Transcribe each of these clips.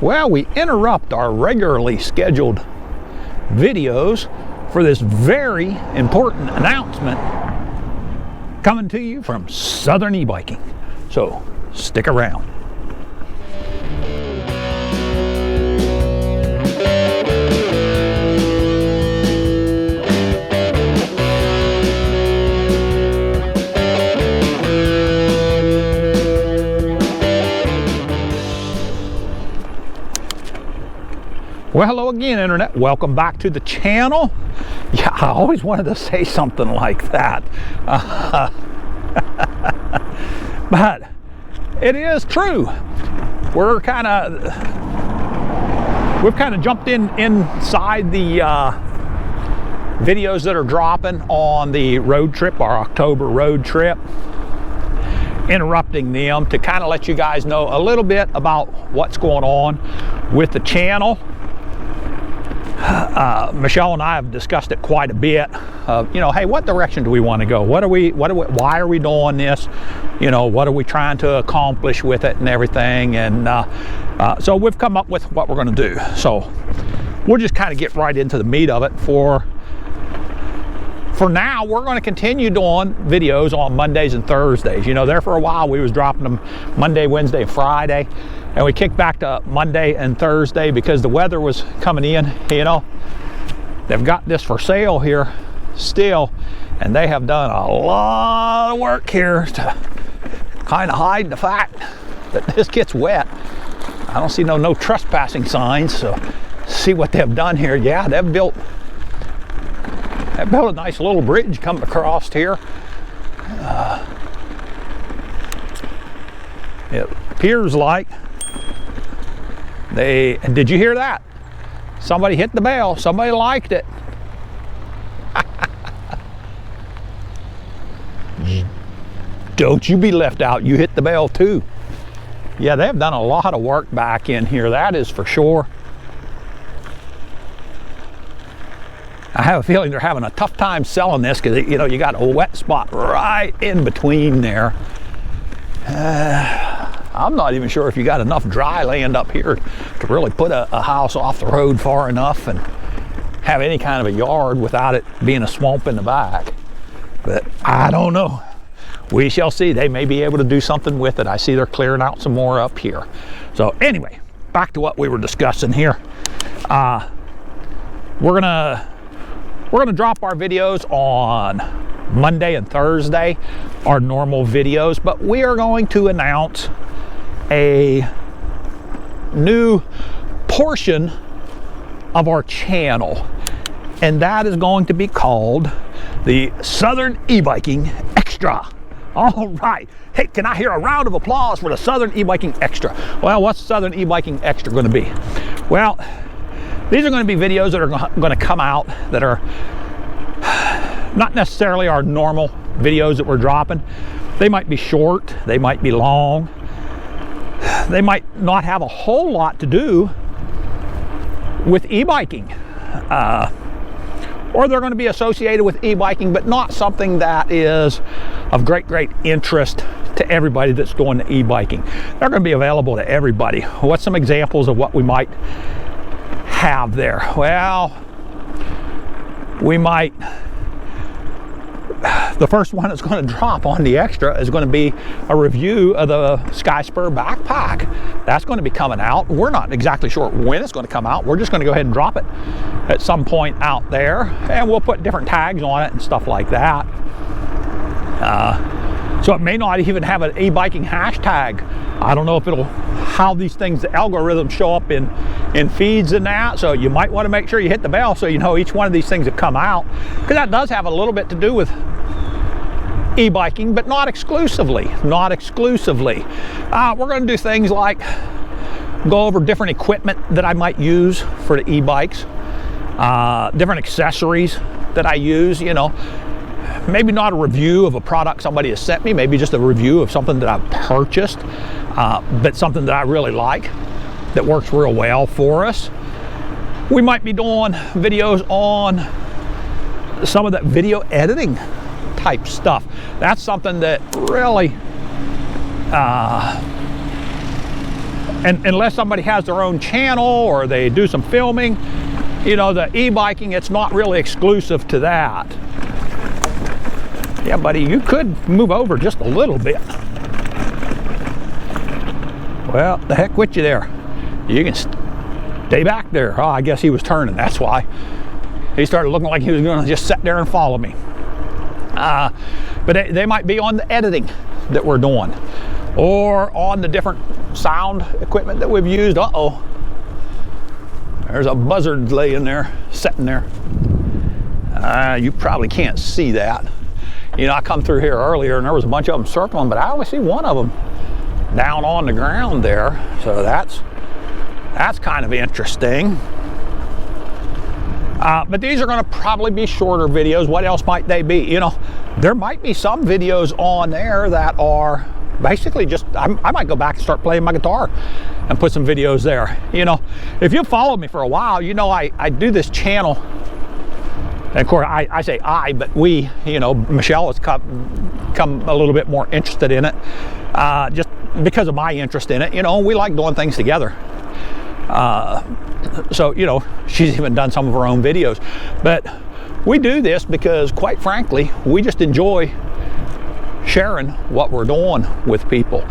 Well, we interrupt our regularly scheduled videos for this very important announcement coming to you from Southern E-Biking. So stick around. Well, hello again, Internet. Welcome back to the channel. Yeah, I always wanted to say something like that. But it is true. We've kind of jumped inside the videos that are dropping on the road trip, our October road trip, interrupting them to kind of let you guys know a little bit about what's going on with the channel. Michelle and I have discussed it quite a bit. You know, hey, what direction do we want to go? Why are we doing this? You know, what are we trying to accomplish with it and everything? And so we've come up with what we're going to do. So we'll just kind of get right into the meat of it. For now, we're going to continue doing videos on Mondays and Thursdays. You know, there for a while we was dropping them Monday, Wednesday, and Friday. And we kicked back to Monday and Thursday because the weather was coming in. You know, they've got this for sale here still, and they have done a lot of work here to kind of hide the fact that this gets wet. I don't see no trespassing signs, so see what they've done here. Yeah, they've built a nice little bridge coming across here. It appears like did you hear that? Somebody hit the bell. Somebody liked it. Don't you be left out. You hit the bell too. Yeah, they've done a lot of work back in here. That is for sure. I have a feeling they're having a tough time selling this because, you know, you got a wet spot right in between there. I'm not even sure if you got enough dry land up here to really put a house off the road far enough and have any kind of a yard without it being a swamp in the back. But I don't know. We shall see. They may be able to do something with it. I see they're clearing out some more up here. So anyway, back to what we were discussing here. We're gonna drop our videos on Monday and Thursday, our normal videos, but we are going to announce a new portion of our channel, and that is going to be called the Southern E-Biking Extra. All right. Hey, can I hear a round of applause for the Southern E-Biking Extra? Well, what's Southern E-Biking Extra going to be? Well, these are going to be videos that are going to come out that are not necessarily our normal videos that we're dropping. They might be short, they might be long, they might not have a whole lot to do with e-biking. Or they're going to be associated with e-biking, but not something that is of great interest to everybody that's going to e-biking. They're going to be available to everybody. What's some examples of what we might have there? Well, we might, the first one that's going to drop on the extra is going to be a review of the SkySpur backpack. That's going to be coming out. We're not exactly sure when it's going to come out. We're just going to go ahead and drop it at some point out there, and we'll put different tags on it and stuff like that. So it may not even have an e-biking hashtag. I don't know if how these things, the algorithms show up in feeds and that, so you might want to make sure you hit the bell so you know each one of these things that come out, because that does have a little bit to do with e-biking, but not exclusively. We're going to do things like go over different equipment that I might use for the e-bikes, different accessories that I use, you know. Maybe not a review of a product somebody has sent me, maybe just a review of something that I've purchased, but something that I really like, that works real well for us. We might be doing videos on some of that video editing type stuff. That's something that really and unless somebody has their own channel or they do some filming, you know, the e-biking, it's not really exclusive to that. Yeah, buddy, you could move over just a little bit. Well, the heck with you there. You can stay back there. Oh, I guess he was turning, that's why. He started looking like he was going to just sit there and follow me. But they might be on the editing that we're doing, or on the different sound equipment that we've used. Uh-oh. There's a buzzard laying there, sitting there. You probably can't see that. You know, I come through here earlier and there was a bunch of them circling, but I only see one of them down on the ground there. So that's kind of interesting. But these are going to probably be shorter videos. What else might they be? You know, there might be some videos on there that are basically just, I might go back and start playing my guitar and put some videos there. You know, if you followed me for a while, you know I do this channel. And of course, I say I, but we, you know, Michelle has come a little bit more interested in it, just because of my interest in it. You know, we like doing things together. So, you know, she's even done some of her own videos. But we do this because, quite frankly, we just enjoy sharing what we're doing with people.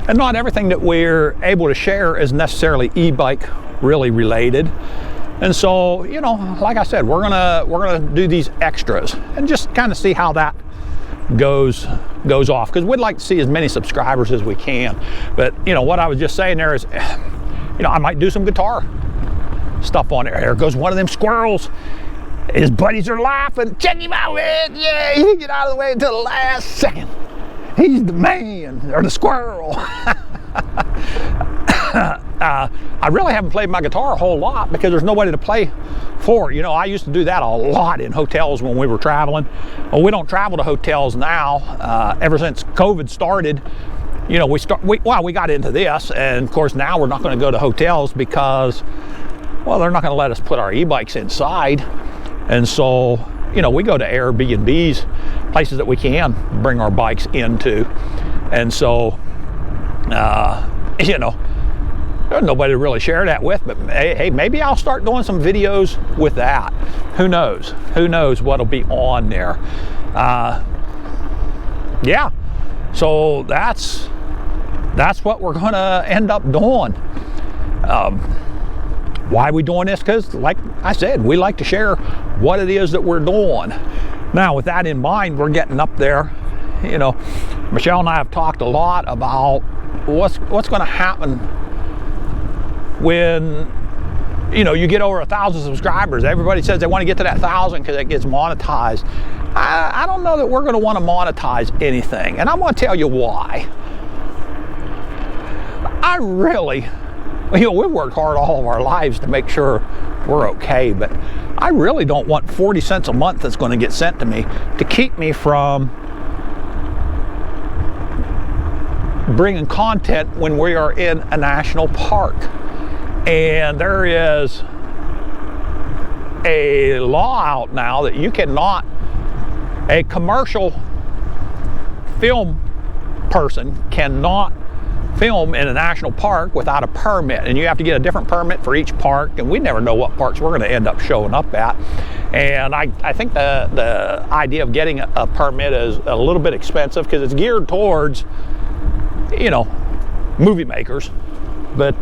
And not everything that we're able to share is necessarily e-bike really related. And so, you know, like I said, we're gonna do these extras and just kind of see how that goes off, because we'd like to see as many subscribers as we can. But, you know, what I was just saying there is, you know, I might do some guitar stuff on there. There goes one of them squirrels. His buddies are laughing. Check him out, man. Yeah, he didn't get out of the way until the last second. He's the man, or the squirrel. I really haven't played my guitar a whole lot because there's nobody to play for. You know, I used to do that a lot in hotels when we were traveling. Well, we don't travel to hotels now. Ever since COVID started, you know, we got into this, and of course now we're not going to go to hotels because, well, they're not going to let us put our e-bikes inside. And so, you know, we go to Airbnbs, places that we can bring our bikes into. And so, you know, there's nobody to really share that with, but hey, maybe I'll start doing some videos with that. Who knows? Who knows what'll be on there? Yeah, so that's what we're gonna end up doing. Why are we doing this? Because, like I said, we like to share what it is that we're doing. Now, with that in mind, we're getting up there. You know, Michelle and I have talked a lot about what's going to happen when, you know, you get over 1,000 subscribers. Everybody says they want to get to that 1,000 because it gets monetized. I don't know that we're going to want to monetize anything, and I'm going to tell you why. I really, you know, we've worked hard all of our lives to make sure we're okay, but I really don't want 40 cents a month that's going to get sent to me to keep me from bringing content when we are in a national park. And there is a law out now that you cannot, a commercial film person cannot film in a national park without a permit, and you have to get a different permit for each park, and we never know what parks we're going to end up showing up at. And I think the idea of getting a permit is a little bit expensive because it's geared towards, you know, movie makers, but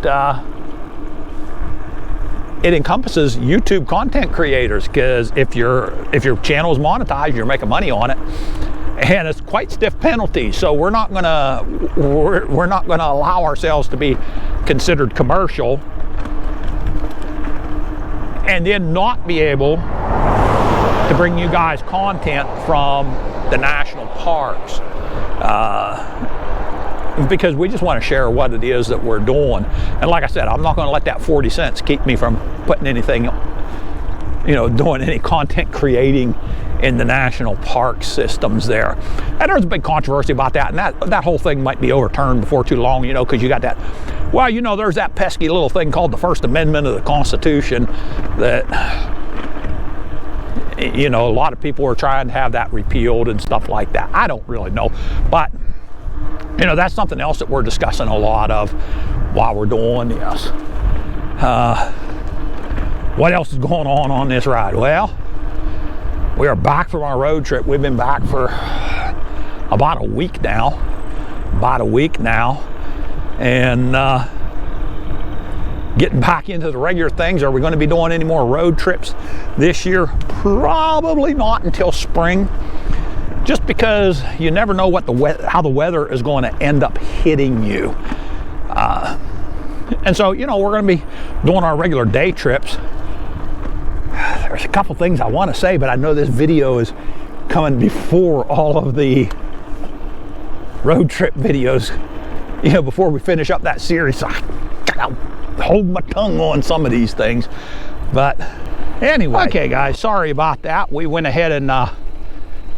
it encompasses YouTube content creators, because if your channel is monetized, you're making money on it. And it's quite stiff penalties, so we're not gonna allow ourselves to be considered commercial and then not be able to bring you guys content from the national parks, because we just want to share what it is that we're doing. And like I said, I'm not going to let that 40 cents keep me from putting anything, you know, doing any content creating in the national park systems there. And there's a big controversy about that, and that whole thing might be overturned before too long, you know, because you got that, well, you know, there's that pesky little thing called the First Amendment of the Constitution that, you know, a lot of people are trying to have that repealed and stuff like that. I don't really know, but, you know, that's something else that we're discussing a lot of. while we're doing this. What else is going on this ride? Well, we are back from our road trip. We've been back for about a week now. And getting back into the regular things. Are we going to be doing any more road trips this year? Probably not until spring, just because you never know what how the weather is going to end up hitting you. And so, you know, we're going to be doing our regular day trips. There's a couple things I want to say, but I know this video is coming before all of the road trip videos, you know, before we finish up that series. So I'll hold my tongue on some of these things. But anyway, okay guys, sorry about that. We went ahead and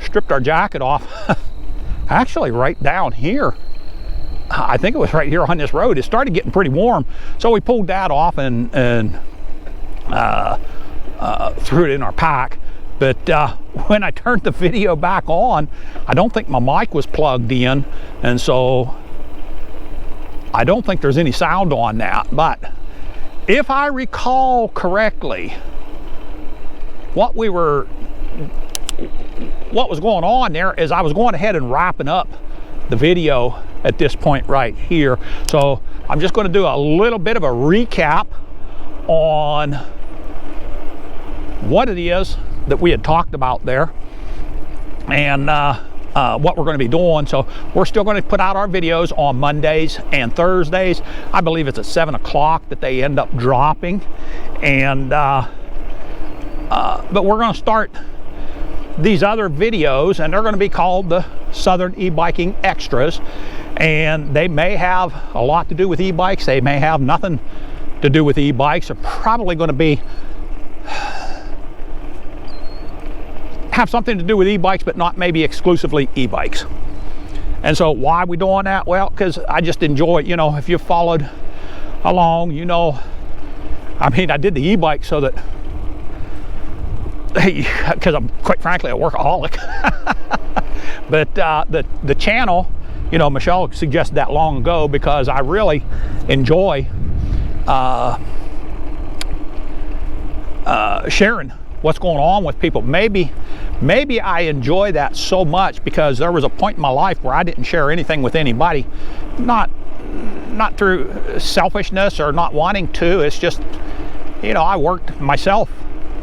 stripped our jacket off. Actually right down here, I think it was right here on this road, it started getting pretty warm, so we pulled that off and threw it in our pack. But when I turned the video back on, I don't think my mic was plugged in, and so I don't think there's any sound on that. But if I recall correctly, what was going on there is I was going ahead and wrapping up the video at this point right here. So I'm just going to do a little bit of a recap on what it is that we had talked about there, and what we're going to be doing. So we're still going to put out our videos on Mondays and Thursdays. I believe it's at 7 o'clock that they end up dropping. And but we're going to start these other videos, and they're going to be called the Southern E-Biking Extras, and they may have a lot to do with e-bikes, they may have nothing to do with e-bikes. They're probably going to be have something to do with e-bikes, but not maybe exclusively e-bikes. And so why are we doing that? Well, because I just enjoy, you know, if you followed along, you know, I mean, I did the e-bike so that, because I'm quite frankly a workaholic. But the channel, you know, Michelle suggested that long ago because I really enjoy sharing what's going on with people. Maybe I enjoy that so much because there was a point in my life where I didn't share anything with anybody, not through selfishness or not wanting to. It's just, you know, I worked myself.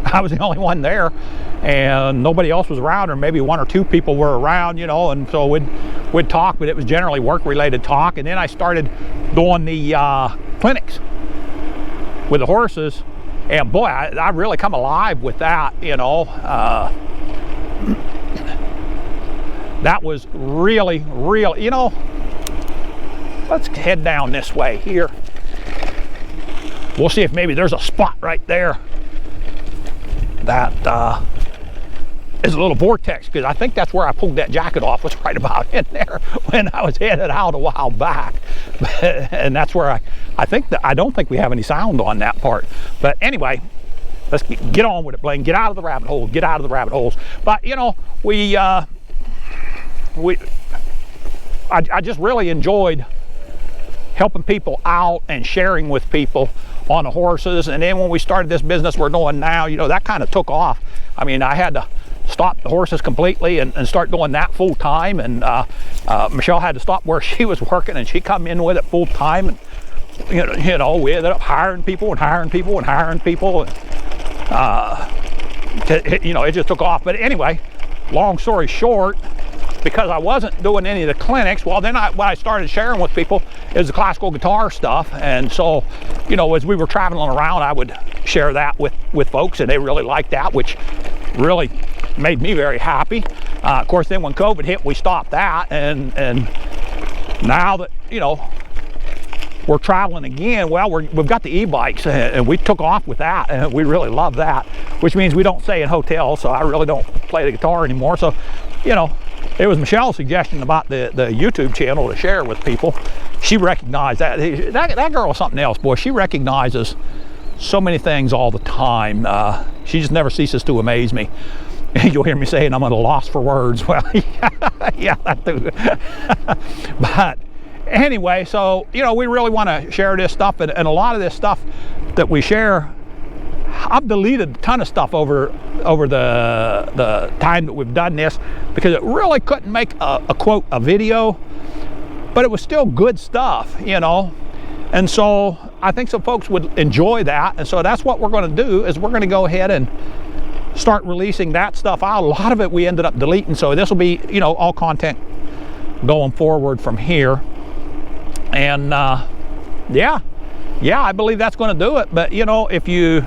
I was the only one there, and nobody else was around, or maybe one or two people were around, you know, and so we'd talk, but it was generally work-related talk. And then I started doing the clinics with the horses, and boy, I really come alive with that, you know. That was really, you know. Let's head down this way here. We'll see if maybe there's a spot right there that is a little vortex, because I think that's where I pulled that jacket off, was right about in there when I was headed out a while back. And that's where I think that I don't think we have any sound on that part. But anyway, let's get on with it, Blaine. Get out of the rabbit hole. Get out of the rabbit holes. But you know, I just really enjoyed helping people out and sharing with people on the horses. And then when we started this business we're doing now, you know, that kind of took off. I mean, I had to stop the horses completely and start doing that full time. And Michelle had to stop where she was working, and she come in with it full time. And you know, we ended up hiring people and hiring people and hiring people. And, you know, it just took off. But anyway, long story short, because I wasn't doing any of the clinics, well, then what I started sharing with people is the classical guitar stuff. And so, you know, as we were traveling around, I would share that with folks, and they really liked that, which really made me very happy. Of course, then when COVID hit, we stopped that, and now that, you know, we're traveling again, well, we've got the e-bikes, and we took off with that, and we really love that, which means we don't stay in hotels, so I really don't play the guitar anymore. So, you know, it was Michelle's suggestion about the YouTube channel to share with people. She recognized that girl was something else, boy. She recognizes so many things all the time. She just never ceases to amaze me. You'll hear me saying I'm at a loss for words. Well, yeah, that too. But anyway, so, you know, we really want to share this stuff, and a lot of this stuff that we share, I've deleted a ton of stuff over the time that we've done this, because it really couldn't make a video, but it was still good stuff, you know. And so I think some folks would enjoy that, and so that's what we're going to do, is we're going to go ahead and start releasing that stuff out. A lot of it we ended up deleting, so this will be, you know, all content going forward from here. And yeah, I believe that's going to do it. But, you know, if you'd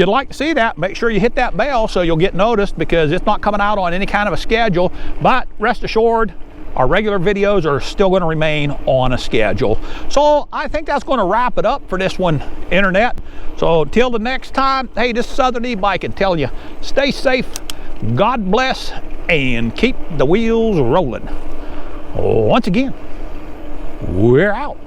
like to see that, make sure you hit that bell so you'll get noticed, because it's not coming out on any kind of a schedule. But rest assured, our regular videos are still going to remain on a schedule. So I think that's going to wrap it up for this one, Internet. So till the next time, hey, this is Southern E-Biking telling you, stay safe, God bless, and keep the wheels rolling. Once again, we're out.